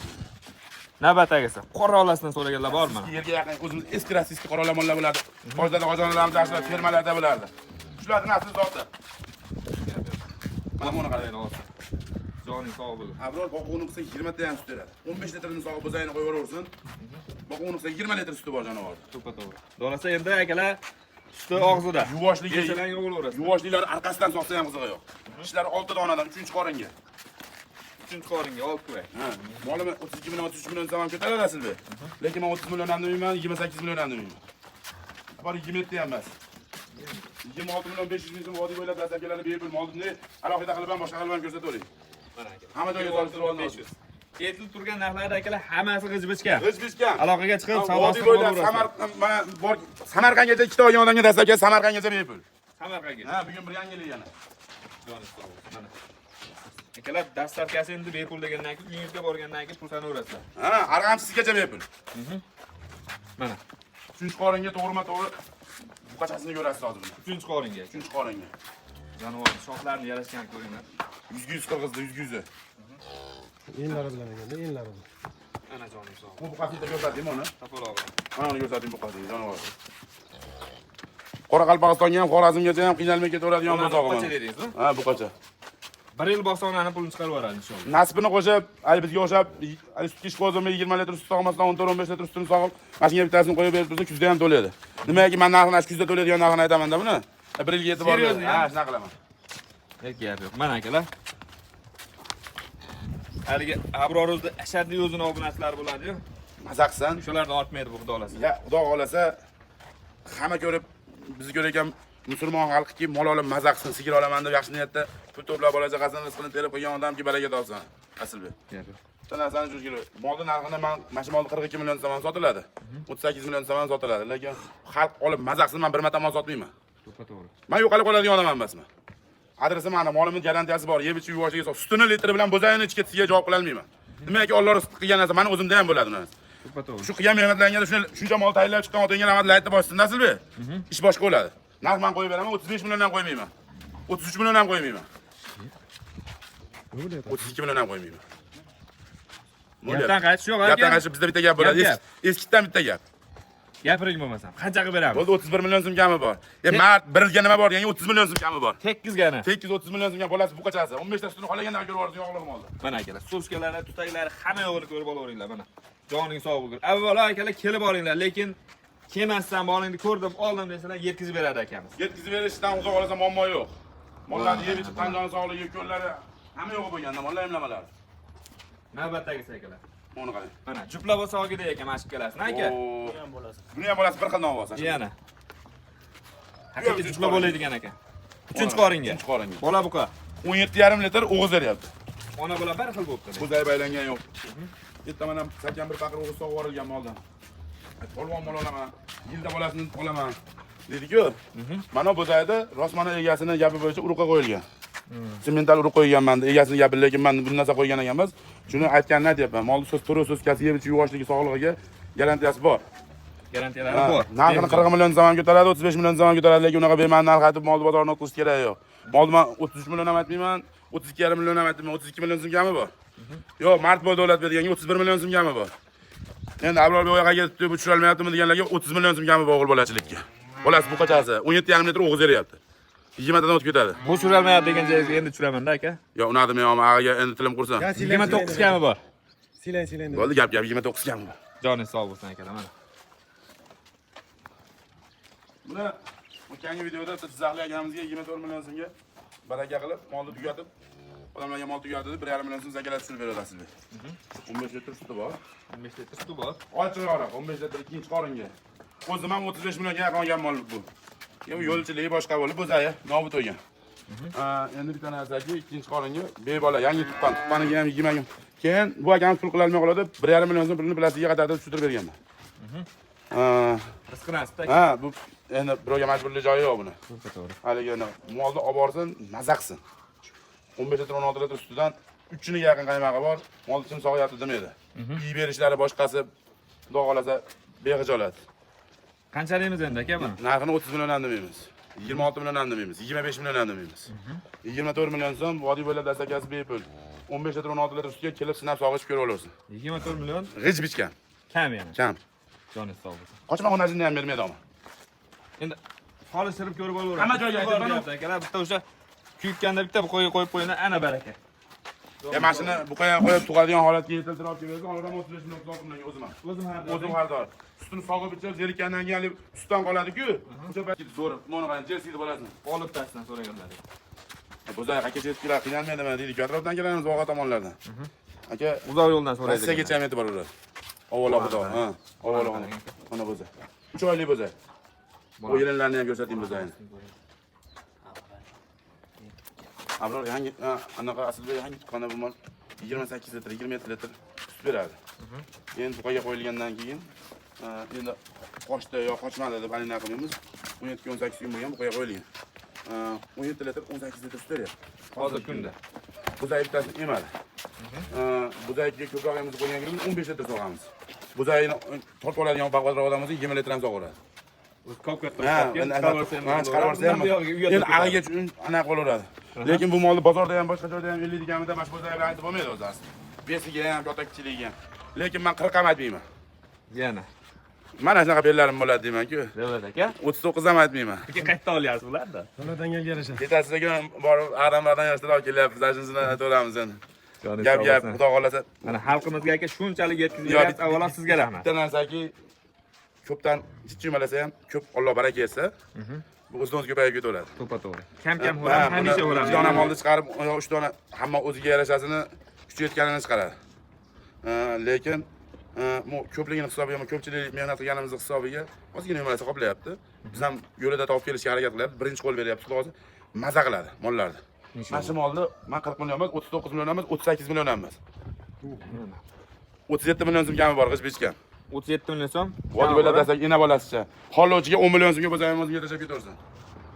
Navbatdagisi qora olasidan so'raganlar bormi? Yerga yaqin o'zimiz eski rossiyskiy qoralar mollar bo'ladi. Hozirda qozonalarimiz ashlab fermalarda bo'lardi. Shularning asli zoti. Mana buni qarang. Joning sog' bo'lsin. Abror boquvni qilsa 20 ta ham sut beradi. 15 litrini sog'ib bo'zayini qo'yib yuborsin. Boquvni qilsa 20 litr suti bor jonivor. To'ppa to'g'ri. Dolasa endi akalar suti og'zida. Yuvoshligi, Yechilan yo'g'laverasiz. yuvoshlilari orqasidan soqsa ham qizig'i yo'q. Ishlari 6 donadan 3-qoringa. 3-qoringa 6 kurak. Ha, molimi 32 million 33 million zaman ko'taradi aslida. Lekin men 30 million ham demayman, 28 million ham demayman. Bor 27 ham emas. 26 million 500 ming so'm vodiy bo'ylab dastlabkilarni bepul molni alohida qilib ham boshqa qilib ham ko'rsatavering. Mana aka. Hamma joyga solishtirib oldim. 500. Aytilib turgan narxlarda akalar hammasi g'ij-bichgan. G'ij bichgan. Aloqaga chiqib Vodiy savdosi bo'ylab qilaverasiz. Samarqandgacha ikkita olgan odamga dastlabki Samarqandgacha bepul. Samarqandga. Ha, bugun bir yangilik yana. Joningiz sog' bo'lsin. Mana. Akalar dastlabkasi endi bepul degandan keyin uyingizga borgandan keyin pul sanaverasizlar. Ha, arg'amchisigacha bepul. Mana. 3-qoringa to'g'rima-to'g'ri buqachasini ko'rasiz hozir buni. 3-qoringa. 3-qoringa. Jonivor shoxlarini yarashgan ko'ringlar. 100 qirg'izdi, 100. Enlari bilan eganda, enlari bilan. Ana joningiz sog' Bu buqasini da ko'rsatding uni. Topol og'ir. Mana uni ko'rsating buqasini, jonivor. Qoraqalpog'istonga ham, Xorazmgacha ham qiynalmay ketaveradigan Buqacha buzoq. dedingiz-ku? Ha, buqacha. 1 yil bosonani pulini chiqarib yuboradi inshaalloh. Nasibini qo'shib, ay bizga o'xshab, ay sutga ish qo'ydim, 20 litr sut sog'masdan 14-15 litr sutini sog'ib, mashinaga bittasini qo'yib berib tursa, kuzda ham to'laydi. Nimaga men narxini kuzda to'laydigan narxini aytaman-da buni? 1 yilga yetib bordi. Seryozni, Ha, shunaqa qilaman. Hech gap yo'q. Mana akalar. Haligi Abroruzda ashaddiy o'zini obunachilari bo'ladi-yu. Maza qilsan. O'shalardan ortmaydi bu xudo olasa. Ya, xudo xolasa hamma ko'rib, bizni ko'rgan musulmon xalqiki mol olib maza qilsin, sigir olaman deb yaxshi niyatda pul to'plab bola chaqasini rizqini terib qo'ygan odamki baraka topsin. Aslbek. Bitta narsani tushunib kerak. Molning narxini mana shu molni 42 million so'mdan sotiladi. 38 million so'mdan sotiladi. Lekin xalq olib maza qilsin, men bir marta mol sotmayman. To'g'ri. Men yo'qolib qoladigan odam emasman. Adresi mana, molimni garantiyasi bor. Yeb ichib yuvoshiga sutini litri bilan bo'zayini ichga tiga javob qila olmayman. Nimaiki Alloh rizq qilgan narsa meni o'zimda ham bo'ladi narsa. To'g'ri. Shu qilgan mehnatlanganda shuncha mol tayyorlab chiqqan otangga rahmat aytib boshsin, Nasilbek. Ish boshqa bo'ladi. Narx men qo'yib beraman, 35 million ham qo'ymayman. 33 million ham qo'ymayman. 32 million ham qo'ymayman. Gapdan qaytish yo'q, Gapdan qaytish bizda bitta gap bo'ladi. Eskidan bitta gap. Gapiring bo'lmasam. Qancha qilib beramiz? Bo'ldi 31 million so'm kami bor. Mart birga nima bor? Yangi 30 million so'm kami bor. Tekkizgani. 830 million so'mga bolasi bu qachasi? 15 ta sutini qolagandan ko'rib yubordi yo'qlig'i molda. Mana akalar, so'skalari, tutaklari hamma yo'g'ini ko'rib olaveringlar mana. Joning sog' bo'lsin. Avvalo akalar kelib olinglar, lekin kelmasdan bolingni ko'rdim, oldim desalar yetkazib beradi akamiz. Yetkazib berishdan uzoq olsa muammo yo'q. Mollarni yeb ichib qanjoni sog'ligi, ko'llari hamma yo'q bo'lganda mollar emlamalar. Navbatdagisi akalar. Buni qarang. Mana jupla bo'lsa olgida ekan mashq kelasini aka. Buni ham bo'lasi. Buni ham bolasi bir xil nom bo'lsa. Yana. Haqiqiy jupla bo'ladigan aka. 3-qoringa. 3-qoringa. Bola buqa. 17,5 litr o'g'iz beryapti. Ona bola bir xil bo'libdi. Ko'zay baylangan yo'q. Bitta mana salkam bir paqir o'g'iz sog'ib yuborilgan moldan. Polvon mol olaman, yilda bolasini olaman dedi-ku. Mana bu joyda rosmana egasini gapi bo'yicha urug'ga qo'yilgan. Semental urug' qo'yganman, egasini gapi, lekin men bu narsa qo'ygan ekan emas. Shuni aytganini aytyapman. Molni so'z to'g'ri so'zkasi yeb ichib yuvoshligi, sog'lig'iga garantiyasi bor. Garantiyalari bor. Narxini 40 million zamon ko'taradi, 35 million zamon ko'taradi, lekin unaqa berman narx aytib molni bozorini o'tkazish kerak yo'q. Molni men 33 million ham aytmayman, 32,5 million ham aytmayman, 32 million so'm kami bor. Yo'q, mart boy davlat berganga 31 million so'm kami bor. Endi Abror bu yoqqa ketib bu tushira olmayaptimi deganlarga 30 million so'm kami bor o'g'il bolachilikka. Bolasi bu qachasi? 17,5 litr o'g'iz beryapti. 20 tadan o'tib ketadi. Bu tushirolmayapti degan joyga endi tushiramanda aka. Yo'q, unadi men og'aga endi tilim qursin. 29 kami bor. Silen. Bo'ldi, gap 29 kami bor. Joningiz sog' bo'lsin akalar mana. Buni o'tgangi videoda Jizzaxli akamizga 24 million so'mga baraka qilib, molni tugatib, odamlarga mol tugatdi, 1,5 million so'm zakalab tushirib beradi aslida. 15 litr suti bor. 15 litr suti bor. Ochiqroq, 15 litr ikkinchi qoringa. O'zim ham 35 millionga yaqin olgan mol bu. Yo'lchiligi boshqa bo'lib, bo'zaya, nobud o'ygan. Endi bitta narsaki, ikkinchi qoringa bebola yangi tuqqaniga ham 20 kun. Keyin bu akamiz pul qila olmay qoladi, 1,5 million so'm pulini plastiga qatarib tushirib berganman. Rizqini asta. Ha, bu endi birovga majburli joyi yo'q buni. To'g'ri. Haligi molni olib borsin, maza qilsin. 15 litr 16 litr sutidan 3 ga yaqin qaymog'i bor. Mol uchun sog'yapti demaydi. Iy berishlari boshqasi xudo xolasa beg'ijoladi. Qanchalaymiz endi aka buni? Narxini 30 million ham demaymiz. 26 million ham demaymiz. 25 million ham demaymiz. 24 million so'm vodiy bo'ylab dastakasi bepul. 15 litr 16 litr sutga kelib sinab sog'ishib ko'rib olarsan. 24 million G'ij bichgan. kam yana. Kam. Joningiz sog' bo'lsin. Qochma xonasini ham bermaydi ama. Endi solishtirib ko'rib olaveramiz. Hamma joyga aytaman. Akalar bitta o'sha kuyikanda bitta bu qo'yib qo'yinglar, ana baraka. Mashina bu qo'yib tug'adigan holatga yetiltirib olib kelsa, hozir 35 million so'm qilgan o'zim ham. O'zim xaridor. Sutini sog'ib ichib, zerikkandan keyin sutdan qoladi-ku. O'sha payt zo'r, mana qarang, jersiyni bolasini. Olib tasdan so'raganlar. Bo'zay aka chetkilar qiynalmaydimi deydi. Atrofdan kelamiz Voqa tomonlardan. Aka uzoq yo'ldan so'raydi. Rossiyaga ham yetib boradi. Avvalo xudo, ha. Avvalo mana bo'zay. 3 oylik bo'zay. Bu yelinlarni ham ko'rsating bo'zayni. Abror yangi anaqa aslida yangi tuqqanda bu mol 28 litr, 27 litr sut beradi. Endi buqaga qo'yilgandan keyin endi qochdi yo qochmadi deb analiz qilmaymiz. 17-18 kun bo'lgan buqaga qo'yilgan. 17 litr, 18 litr sut beryapti. Hozir kunda. Buzay bittasi emadi. Buzayga ko'proq emizib qo'ygan kunimiz 15 litr sog'amiz. Buzayni tortib oladigan baquvvatroq odam bo'lsa 20 litr ham sog'oradi. O'z kopkat Ha, chiqarib olsa ham endi ag'iga anaqa bo'laveradi. Lekin bu molni bozorda ham boshqa joyda ham 50 deganida mana shu bozorlar aytib bo'lmaydi o'zi asli. Besiga ham, yotakchiligiga ham. Lekin men 40 ham aytmayman. Yana. Mana shunaqa bellarim bo'ladi deyman-ku. Davlat aka. 39 ham aytmayman. Aka qayerda olyapsiz bularda? Davlatanga yarasha. Ketasiga borib Adamlardan yashirib kelyapmiz. Shuni aytaveramiz endi. Gap, xudo xolasa. Mana xalqimizga aka shunchalik yetkazib beryapsiz. Avvalo sizga rahmat. Bitta narsaki ko'pdan chichimalasa ham ko'p Alloh baraka bersa, bu o'zidan ko'payib ketaveradi. To'g'ri. Kam bo'ladi, hamisha bo'ladi. 2 dona molni chiqarib, 3 dona hamma o'ziga yarashasini kuchi yetganini chiqaradi. Lekin bu ko'pligini hisobiga, ko'pchilik mehnat qilganimiz hisobiga ozgina nimalasa qoplayapti. Biz ham yo'lida topib kelishga harakat qilyapmiz. Birinchi qo'l beryapmiz, xudo xohlasa maza qiladi mollarni. Mana shu molni men 40 million emas, 39 million emas, 38 million emas. 37 million so'm kami bor, g'ishbichkam. 37 million so'm. Vodi bo'ladi desak, ena bolasicha. Hollovchiga 10 million so'mga bo'lsa ham o'ziga tashlab ketaversin.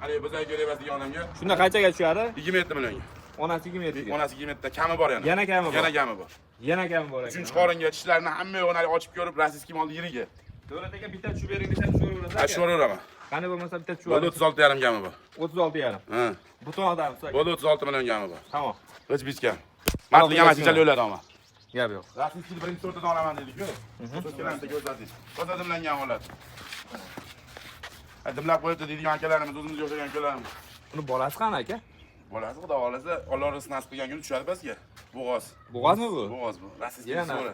Hali bizga kerak emas degan odamga Shunda qanchaga tushadi? 27 millionga. Onasi 27 ga. Onasi 27 ta kami bor yana. Yana kami bor. Yana kami bor. Yana kami bor ekan. 3-qoringa tishlarini hamma yo'g'ini ochib ko'rib, rossiyskiy molni yiriga. Davlat aka bitta tushib bering desam tushaverasiz. Ha, tushaveraman. Qani bo'lmasa bitta tushib. Bo'ldi 36,5 kami bor. 36,5. Ha. Butun odamsiz aka. Bo'ldi 36 million kami bor. Tamom. Hech bichkam. Mard degan mashinchali o'ladi ama. Gap yo'q. Rossiyskiy birinchi sortidan olaman dedik-ku. So'zkalarni ko'rsating. Ko'rsatimlangan holat. Dimlab qo'yibdi deydigan akalarimiz, o'zimiz yo'shagan akalarimiz. Uni bolasi qani aka? Bolasi xudo xolasa, Alloh rizq nasib qilgan kuni tushadi pastga. Bo'g'oz. Bo'g'ozmi bu? Bo'g'oz bu. Rossiyskiy Yana. so'ra.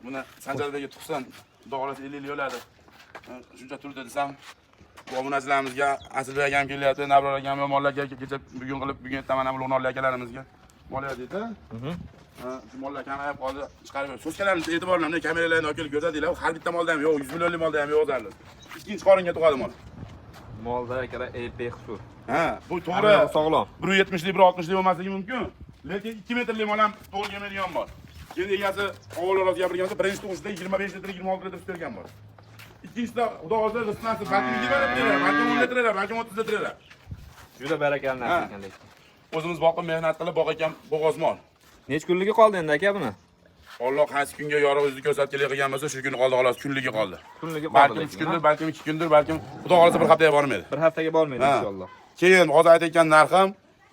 Buni Sanjarbekga tuqsan, xudo xolasa 50 yil o'ladi. Shuncha turdi desam, bu obunachilarimizga, Asilbek ham kelyapti, Nabrolar ham yomonlarga kecha bugun qilib, bugun ertaman ham ulug'norli akalarimizga mollar deydi. Shu mollar kamayib qoldi, chiqarib ber. So'zkalarni e'tiborlamda kameralarni olib kelib ko'rsatinglar. Har bitta molda ham yo'q, 100 millionlik molda ham yo'q o'zarlar. Ikkinchi qoringa tug'adi mol. Molda akalar behusur. Ha, bu to'g'ri. Sog'lom. 170lik, 160lik bo'lmasligi mumkin. Lekin 2 metrlik mol ham to'g'ri yemaydigan bor. Keyin egasi o'g'illar gapirganda birinchi tug'ishda 25 litr, 26 litr bergan bor. Ikkinchisida xudo xolasa rizqnasi balkim 20 litr, balkim 10 litr, balkim 30 litr. Juda barakali narsa ekan lekin. O'zimiz boqib mehnat qilib boqayotgan bo'g'oz mol. Nech kunligi qoldi endi aka buni? Alloh qaysi kunga yorug' yuzni ko'rsatgan qilgan bo'lsa, shu kun qoldi xolos, kunligi qoldi. Kunligi qoldi. Balkim 3 kundir, balkim 2 kundir, balkim xudo xolasa bir haftaga bormaydi. Bir haftaga bormaydi inshaalloh. Keyin hozir aytayotgan narxim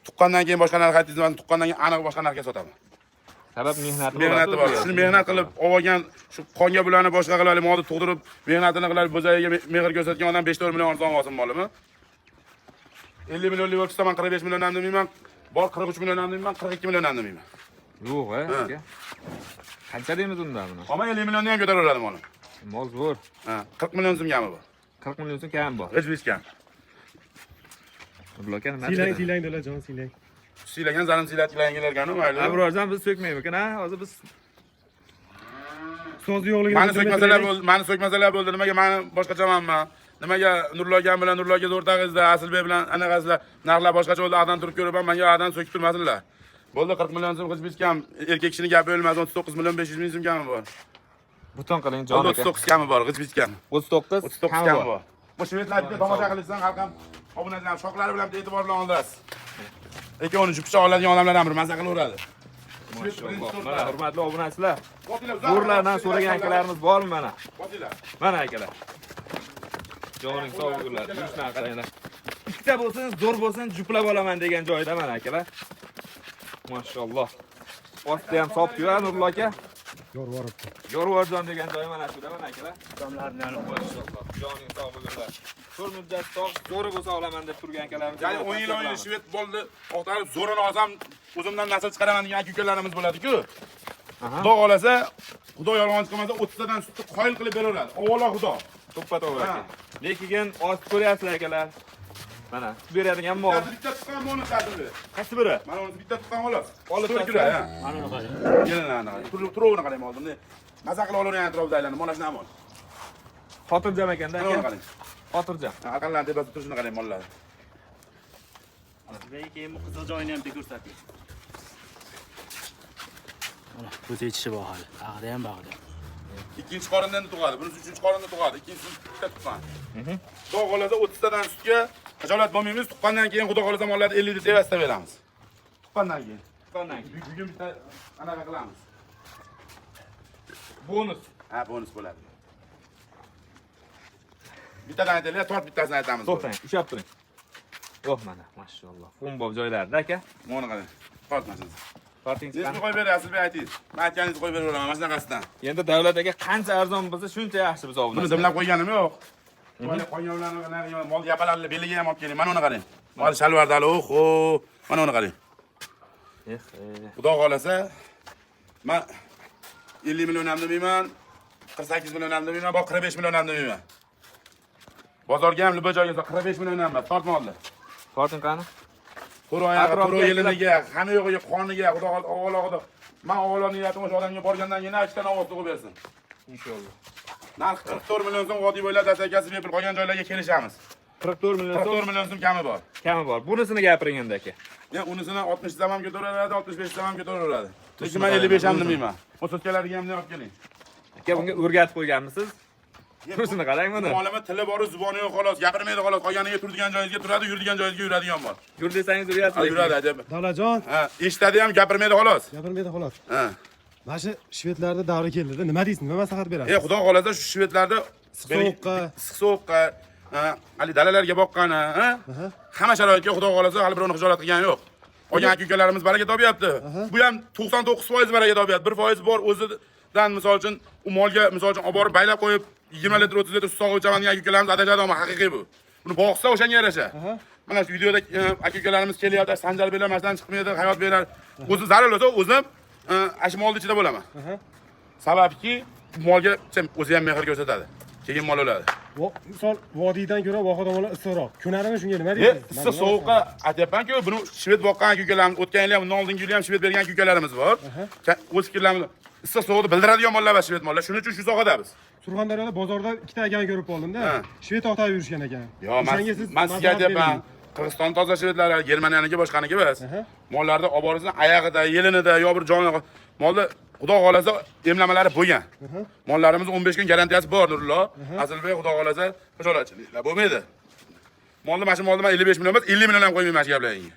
tuqqandan keyin boshqa narx aytdingiz, tuqqandan keyin aniq boshqa narxga sotaman. Sabab mehnati bor. Shuni mehnat qilib olgan, shu qonga bularni boshqa qilib, molni tug'dirib, mehnatini qilib, bo'zayiga mehr ko'rsatgan odam 5-4 million arzon olsin molimi? 50 millionlik bo'lsa men 45 milliondan demayman, bor 43 milliondan demayman, 42 milliondan demayman. Yo'q, aka. Qancha deymiz unda buni? Ama 50 millionni ham ko'taraveradi molim. Mol zo'r. Ha, 40 million so'mgami bor. 40 million so'm kam bor. Hech bichkam. Blokan nima? Siylang dalajon, siylang. Siylagan zalim siylatganlargami mayli. Abrorjon biz so'kmaymiz-ku, ha? Hozir biz So'zni yo'qligini. Mani so'kmasalar bo'ldi. Nimaga meni boshqachamanman? Nimaga Nurlogan bilan Nurloga o'rtag'izda, Asilbek bilan anaqasizlar narxlar boshqacha bo'ldi. Adan turib ko'raman, menga adan so'kib turmasinlar. Bo'ldi 40 million so'm hech bichkam, erkak kishining gapi o'lmas, 39 million 500 ming so'm kami bor. Buton qiling jon aka. 39 kami bor, hech bichkam. 39 kami bor. Bu shvedlarga tomosha qilishsan, xalqam obunachilar shoqlari bilan e'tibor bilan oldirasiz. Lekin uni pichoq oladigan odamlar ham bir mazza qilaveradi. Mana hurmatli obunachilar. Zo'rlardan so'ragan akalarimiz bormi mana? Mana akalar. Joning sog' bo'linglar. Yurishdan qaranglar. Ikkita bo'lsin, zo'r bo'lsin, juplab olaman degan joyda mana akalar. Mashalloh. Ostda ham sopdi-yu, Nurlo aka. Yorvoribdi. Yorvorjon degan joy mana shuda mana akalar. Odamlarni yana Mashalloh. Joning sog' bo'linglar. To'rt muddat sog' zo'ri bo'lsa olaman deb turgan akalarimiz. Ya'ni 10 yil o'yin shved bo'ldi. Oqtarib zo'rini olsam, o'zimdan nasl chiqaraman degan aka-ukalarimiz bo'ladi-ku. Xudo xolasa, Xudo yolg'on chiqmasa 30 tadan sutni qoyil qilib beraveradi. Avvalo Xudo. To'ppa-to'g'ri aka. Lekin ost ko'ryapsizlar akalar. Mana beradigan mol. Bitta tuqqan molni ta'tildi. Qaysi biri? Mana uni bitta tuqqan xolos. Olib To'rt kilo, ha. Mana bunaqa. Kelinlarni qarang. Turovini qarang molni. Maza qilib olavergan atrofda aylanib, mana shunaqa mol. Xotirjam ekanda Mana aka. qarang. Xotirjam. Aqallarni tepasida turishini qarang mollar. Keyin bu qizil joyini ham ko'rsating. Mana ko'z yechishi bor hali. Bag'ida ham bag'ida. Ikkinchi qorindan tug'adi. Bunisi uchinchi qorinda tug'adi. Ikkinchisi bitta tuqqan. Xudo xolasa 30 tadan sutga xijolat bo'lmaymiz. Tuqqandan keyin xudo xolasa mollarni 50 litr evasida beramiz. Tuqqandan keyin. Bugun bitta anaqa qilamiz. Bonus. Ha, bonus bo'ladi. Bittadan aytaylik, tort bittasini aytamiz. To'xtang, ushlab turing. Oh, mana, mashalloh. Xumbob joylarda aka. Mana qarang. Tortmasiz. Tortingiz Siz qani? qo'yib berasiz, men aytaysiz. Men aytganingizni qo'yib beraveraman, mana shunaqasidan. Endi davlat aka qancha arzon bo'lsa, shuncha yaxshi biz Buni ovunamiz. dimlab qo'yganim yo'q. Mana qonyorlarni mol yapalarni beliga ham olib keling. Mana uni qarang. Mol shalvardali, oho. Mana uni qarang. Xudo xolasa men 50 million ham demayman, 48 million ham demayman, bu 45 million ham demayman. Bozorga ham libo joyga 45 million ham bor. Tortma oldi. Torting qani? To'rt oyoq, to'rt yeliniga, hamma yo'g'iga, qoniga, xudo xolasa avvalog'ida. Men avvalo niyatim o'sha odamga borgandan keyin ikkita ovoz tug'ib bersin. Inshaalloh. Narx 44 million so'm vodiy bo'ylab dastakasi bepul qolgan joylarga kelishamiz. 44 million 44 million so'm kami bor. kami bor. Bunisini gapiring endi aka. Men unisini 60 dan ham ko'taraveradi, 65 dan ham ko'taraveradi. Lekin men 55 ham demayman. O so'tkalariga ham olib keling. Aka bunga o'rgatib qo'yganmisiz? Kursini qarang buni. Molimi tili bor, zuboni yo'q xolos, gapirmaydi xolos. Qolganiga turadigan joyingizga turadi, yuradigan joyingizga yuradigan bor. Yur desangiz yuradi. Yuradi ajab. Davlatjon, Ha, eshitadi ham, gapirmaydi xolos. gapirmaydi xolos. Ha. Mana shu shvedlarda davri keldi-da. Nima deysiz? Nima maslahat berasiz? Xudo xolasa shu shvedlarda sovuqqa, hali dalalarga boqqani, hamma sharoitga xudo xolasa hali birovni xijolat qilgani yo'q. Qolgan aka-ukalarimiz baraka topyapti. Bu ham 99% baraka topyapti. 1% bor o'zidan misol uchun u molga misol uchun olib borib baylab qo'yib 20 litr 30 litr suv sog'ib ichaman degan aka-ukalarimiz adashadi, ammo haqiqiy bu. Buni boqsa o'shanga yarasha. Mana shu videoda aka-ukalarimiz kelyapti, Sanjar beylar mashdan chiqmaydi, hayot beylar. O'zi zarar bo'lsa, o'zim ash molni ichida bo'laman. Sababki molga o'zi ham mehr ko'rsatadi. Keyin mol o'ladi. Misol vodiydan ko'ra vohid omonlar issiqroq. Kunarimi shunga nima deysiz? Issiq sovuqqa aytyapman-ku, buni shved boqqan aka-ukalarimiz, o'tgan yil ham, undan oldingi yil ham shved bergan aka-ukalarimiz bor. O'z fikrlarimizni issiq sovuqni bildiradigan mollar va shved mollar. Shuning uchun shu sohadamiz. Surxondaryoda bozorda ikkita akani ko'rib qoldim-da. Shved to'xtab yurishgan ekan. Yo, men sizga aytyapman. Qirg'iziston toza shvedlari, Germaniyaniki boshqaniki emas. Mollarni olib borisdan oyog'ida, yelinida yo bir joni molda xudo xolasa emlamalari bo'lgan. Mollarimiz 15 kun garantiyasi bor, Nurullo. Aslbek xudo xolasa xijolatchiliklar bo'lmaydi. Molni mana shu molni men 55 million emas, 50 million ham qo'ymayman shu gaplaringga.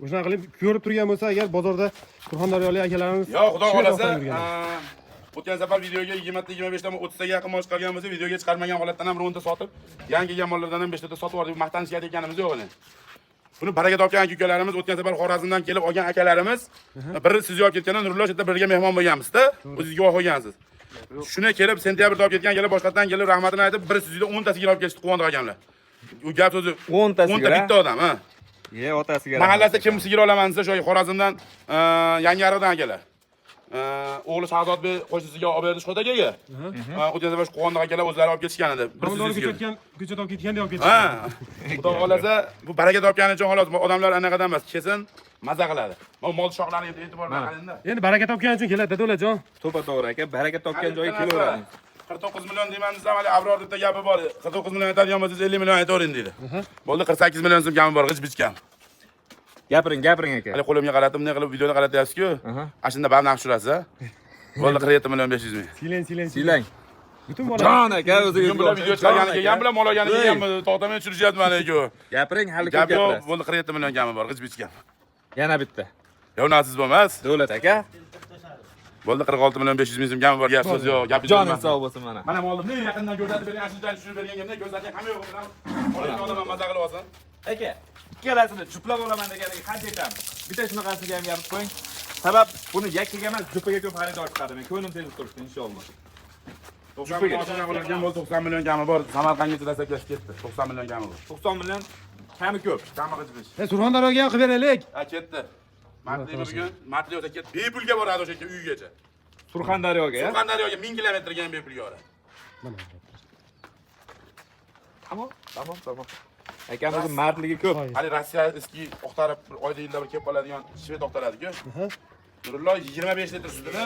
O'shana qilib ko'rib turgan bo'lsa, agar bozorda Surxondaryolik akalarimiz Yo, xudo xolasa o'tgan safar videoga 20-25 dan 30 taga yaqin mol chiqargan bo'lsa, videoga chiqarmagan holatdan ham bironta sotib, yangi kelgan mollardan ham 5 ta sotib yubordik. Maqtanishga aytganimiz yo'q uni. Buni baraka topgan aka-ukalarimiz, o'tgan safar Xorazmdan kelib olgan akalarimiz, biri sizni olib ketganda Nurullo yerda birga mehmon bo'lganmiz-da, o'zingiz guvoh bo'lgansiz. Shuni kelib sentabrda olib ketgan, kelib boshqatdan kelib rahmatini aytib, biri sizga 10 tasiga olib ketishdi, quvondik ekanlar. U gap so'zi 10 tasiga bitta odam, ha. Ye, otasiga. Mahallasida kim sigir olaman desa, shu Xorazmdan Yangariqdan akalar. O'g'li Shahzodbek qo'shnisiga olib berdi Shot akaga. O'tgan safar quvondik akalar o'zlari olib ketishgan edi. Bir sizga ko'chada olib ketganda olib ketdi. ha, xudo xolasa bu baraka topgani uchun xolos odamlar anaqadan emas, kelsin, maza qiladi. Mana mol shoxlariga e'tibor berganingda. Endi baraka topgani uchun keladi, Davlatjon. To'pa to'g'ri aka, baraka topgan joyga kelaveradi. 49 million deyman desam, hali Abror deb gapi bor. 49 million aytadigan bo'lsangiz 50 million aytavering deydi. Bo'ldi, 48 million so'm kami bor, g'ij-bichkam. Gapiring aka. Hali qo'limga qaratim, bunday qilib videoni qaratyapsiz-ku. Ashunda barni tushirasiz, ha? Bo'ldi, 47 million 500 ming. Silang. Butun bola. Jon aka, o'zingiz Bugun bilan video chiqarganiga ham bilan mol olganiga ham to'xtamay tushirishyapti mana-ku. gapiring, hali Gap ko'p yo'q, gapirasiz. bo'ldi, 47 million kami bor, g'ij-bichkam. Yana bitta. Yo, nasiz bo'lmas. Davlat aka. Bo'ldi, 46 million 500 ming so'm kami bor, gap so'z yo'q, gapi Joningiz sog' bo'lsin mana. Mana molni bunday yaqindan ko'rsatib bering, ashunchalik tushirib berganimda ko'rsatgan hamma yo'q bilan. Olayotgan odam maza qilib olsin. Aka, ikkalasini juplab olaman deganiga qancha aytamiz? Bitta shunaqasiga ham gapirib qo'ying. Sabab buni yakkaga emas, jupaga ko'p xaridor chiqadi. Men ko'nglim tinch turibdi inshaalloh. 90 million bo'lgan bo'ldi, 90 million kami bor. Samarqandgacha dastaklashib ketdi. 90 million kami bor. 90 million kami ko'p. Kami qilib. Surxondaryoga ham qilib beraylik. Ha, ketdi. Martli bugun, martli o'ta ketdi. Bepulga boradi o'sha yerga uygacha. Surxondaryoga, ya? Surxondaryoga 1000 kilometrga ham bepulga boradi. Tamam. Akamiz mardligi ko'p. Hali Rossiya eski o'xtarib bir oyda yilda bir kelib qoladigan shved o'xtaradi-ku. Nurullo 25 litr sutini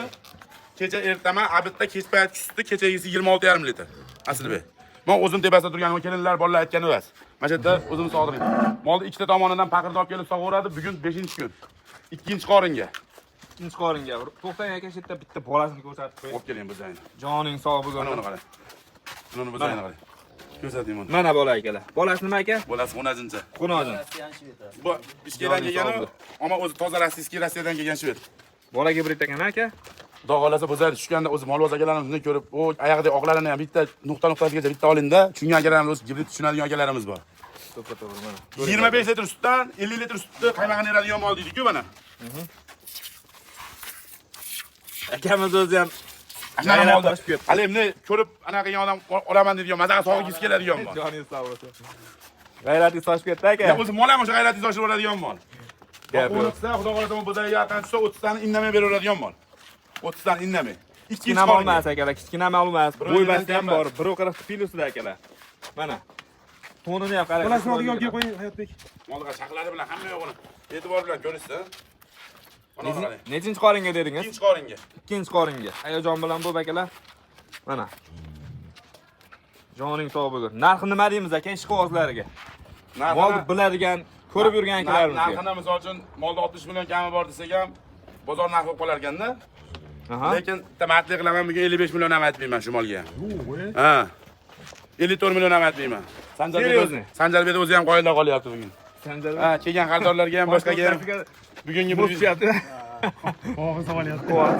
kecha ertaman abitda kech payt sutni kechagisi 26,5 litr. Aslbek. Men o'zim tepasida turganim, kelinlar bolalar aytgani emas. Mana shu yerda o'zim sog'diring. Molni ikkita tomonidan paqirda olib kelib sog'oradi. Bugun 5-kun. Ikkinchi qoringa. ikkinchi qoringa. To'xtang aka, shu yerda bitta bolasini ko'rsatib qo'y. Olib keling buzayni. Joning sog' bo'lsin. Mana buni qarang. Buni buzayni qarang. Ko'rsating buni. Mana bola akalar. Bolasi nima aka? Bolasi xonajincha. Xunojin. Bu Ichkedan kelgani, ammo o'zi toza Rossiyadan kelgan shved. Bola gibrid ekan aka. Xudo xolasa buzayni tushganda o'zi molvoz akalarimizni ko'rib, o oyog'idagi oqlarini ham bitta nuqta-nuqtasigacha bitta olinda, tushungan akalarimiz o'zi gibrid tushunadigan akalarimiz bor. To'g'ri mana. 25 litr sutdan 50 litr sutni qaymag'ini eradigan mol deydi-ku mana. Akamiz o'zi ham Anaqa molda halimni ko'rib anaqa qilgan odam olaman deydigan, mazaga sog'igisi keladigan mol. Joningiz sog' bo'lsin. G'ayratingiz toshib ketdi aka. Ya o'zi mol ham o'sha g'ayratingiz oshirib oladigan mol. Gap yo'q. 10 ta xudo xolasa bu bozorga yaqin tushsa 30 tani indamay beraveradigan mol. 30 tani indamay. Kichkina mol emas akalar, kichkina mol emas. Bo'ybasi ham bor, 1.40 kilosida akalar. Mana. Tonini ham qarang. Bolasini oldiga olib kelib qo'ying, Hayotbek. Molga shaqlari bilan hamma yo'g'ini e'tibor bilan ko'rishsa. Mana qarang. Nechinchi qoringa dedingiz? Ikkinchi qoringa. Ikkinchi qoringa. Hayajon bilan bu akalar. Mana. Joning sog' bo'lsin. Narxi nima deymiz aka ishqibozlariga? Molni biladigan, ko'rib yurgan akalarimizga. Narxini misol uchun molda 60 million kami bor desak ham bozor narxi bo'lib qolar ekanda. Lekin tamatli qilaman, bugun 55 million ham aytmayman shu molga. Ha. 54 million ham aytmayman. Sanjarbek o'zi ham qoyilda qolyapti bugun. Ha, kelgan xaridorlarga ham boshqaga ham bugungi bu bo'shyapti. Qog'oz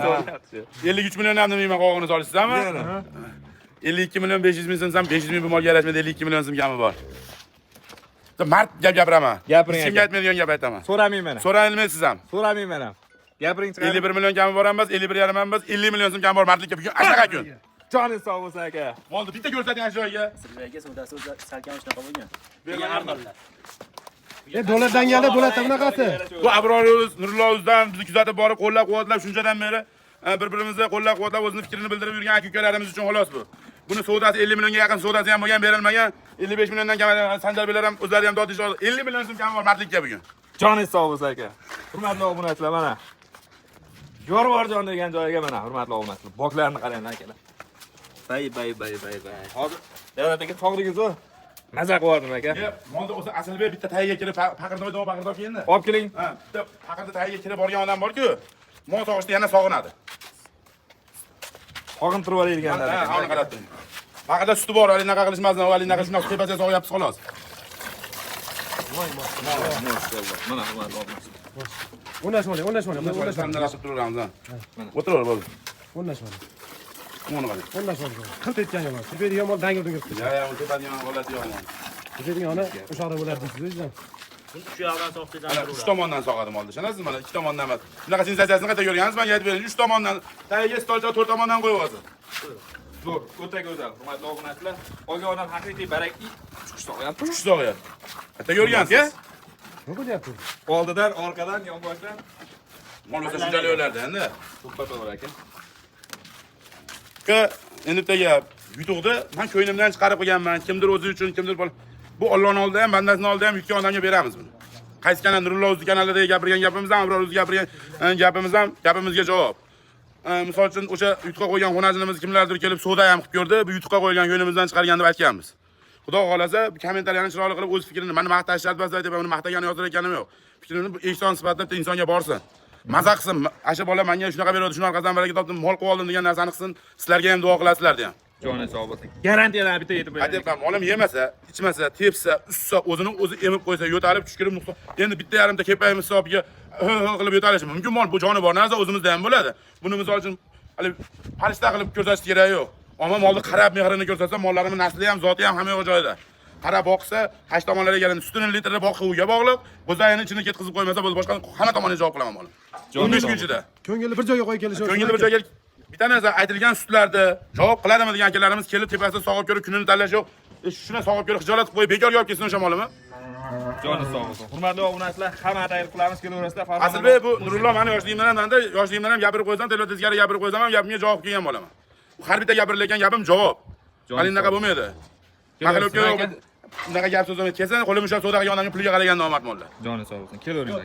solyapti. 53 million ham demayman qog'ini solisizmi? 52 million 500 ming so'msam 500 ming bu molga yarashmaydi, 52 million so'm kami bor. Mart gap gapiraman. Gapiring. Kimga aytmaydigan gap aytaman. So'ramayman. So'rayolmaysiz ham. So'ramayman ham. Gapiring chiqar. 51 million kami bor emas, 51 yarim emas, 50 million so'm kami bor martlikka bugun anaqa kun. Joningiz sog' bo'lsin aka. Molni bitta ko'rsating ana joyga. Sizlarga savdosi salkam shunaqa bo'lgan. Dollardan keldi, dollarda bunaqasi. Bu Abroruz, Nurullovuzdan bizni kuzatib borib, qo'llab-quvvatlab shunchadan beri bir-birimizni qo'llab-quvvatlab o'zini fikrini bildirib yurgan aka-ukalarimiz uchun xolos bu. Buni savdosi 50 millionga yaqin savdosi ham bo'lgan, berilmagan. 55 milliondan kam Sanjarbeklar ham o'zlari ham dod ishlar. 50 million so'm kam bor martlikka bugun. Joningiz sog' bo'lsin aka. Hurmatli obunachilar mana. Yorvorjon degan joyiga mana hurmatli obunachilar. Boklarni qarang akalar. Bay. Hozir Davlat aka sog'ligingiz-ku. Maza qilardim aka. Molda o'zi Asalbek bitta tagiga kirib paqirdoy keldi. Olib keling. Ha, bitta paqirda tagiga kirib borgan odam bor-ku. Mol sog'ishni yana sog'inadi. Qog'intirib oladiganlar. Ha, uni qarab turing. Paqirda suti bor, alinaqa qilishmasdan, alinaqa shunday tepasiga sog'yapsiz xolos. Mana hurmatli obunachilar. O'ynashmang. Nasib turamiz ha. O'tiraver bo'ldi. O'ynashmang. Uni qarang. O'ynashmang. Qilt etgan yomon. Tepadigan mol dangil-dungil. Ya, uni tepadigan holati yomon. Tepadigani o'sha yoqda bo'lardi sizlar. Shu yoqdan soqtidan Ana 3 tomondan sog'adi molni. Tushunasizmi? Mana 2 tomondan emas. Bunaqa sensasiyasini qayta ko'rgansiz, menga aytib bering. 3 tomondan, tagiga stolcha 4 tomondan qo'yib olasiz. Zo'r, o'ta go'zal. Hurmatli obunachilar, olgan odam haqiqiy barakli chiqish sog'yapti. Kuch sog'yapti. Qayta ko'rgansiz? Nima bo'lyapti? Oldidan, orqadan, yonboshdan Mol o'sha shunday yo'llarda endi. to'xtataver aka. Endi bitta gap. Yutuqni men ko'nglimdan chiqarib qo'yganman. Kimdir o'zi uchun, kimdir bu Allohning oldida ham, bandasining oldida ham yutgan odamga beramiz buni. Qaysi kanal Nurullo o'z kanalida gapirgan gapimiz ham, Abror o'zi gapirgan gapimiz ham gapimizga javob. Misol uchun o'sha yutuqqa qo'ygan xonajinimiz kimlardir kelib savdo ham qilib ko'rdi. Bu yutuqqa qo'ygan yo'limizdan chiqargan deb aytganmiz. Xudo xolasa kommentariyani chiroyli qilib o'z fikrini, meni maqtash shart emas deb, uni maqtagani yozar ekanim yo'q. Fikrini eshton sifatida insonga borsin. Maza qilsin. Asha bola menga shunaqa beradi, shunaqa qazan baraka topdim, mol qilib oldim degan narsani qilsin. Sizlarga ham duo qilasizlar-da ham. Joni sog' bo'lsin. Garantiyadan bitta yetib beradi. Aytibman, molim yemasa, ichmasa, tepsa, ussa, o'zini o'zi emib qo'ysa, yo'talib tushkirib nuqson. Endi bitta yarimta kepayimiz hisobiga qilib yo'talishi mumkin. Mol bu joni bor narsa o'zimizda ham bo'ladi. Buni misol uchun hali farishta qilib ko'rsatish kerak yo'q. Ammo molni qarab mehrini ko'rsatsa, mollarimning nasli ham, zoti ham hamma yo'q joyida. Qarab boqsa, 8 tomonlarga keladi. Sutini litri boqihuga bog'liq, bo'zayini ichini ketkizib qo'ymasa, bo'ldi boshqa hamma tomoniga javob qilaman molim. 15 kun ichida. Ko'ngilni bir joyga qo'yib kelish. Ko'ngilni bir joyga bitta narsa aytilgan sutlarda javob qiladimi degan akalarimiz kelib tepasida sog'ib ko'rib kunini tanlash yo'q. Shuni sog'ib ko'rib xijolat qilib qo'yib bekor yo'q ketsin o'sha molimi? Joni sog' bo'lsin. Hurmatli obunachilar, hamma tayyor qilamiz kelaverasizlar. Aslida bu Nurullo meni yoshligimdan ham gapirib qo'ysam, televizorga gapirib qo'ysam ham gapimga javob kelgan bo'laman. Bu har bitta gapirilayotgan gapim javob. Hali unaqa bo'lmaydi. Maqolobga unaqa gap so'z bo'lmaydi. Kelsa, qo'lim ushlab savdo qilgan odamga puliga qaragan nomard mollar. Joni sog' bo'lsin. Kelavering.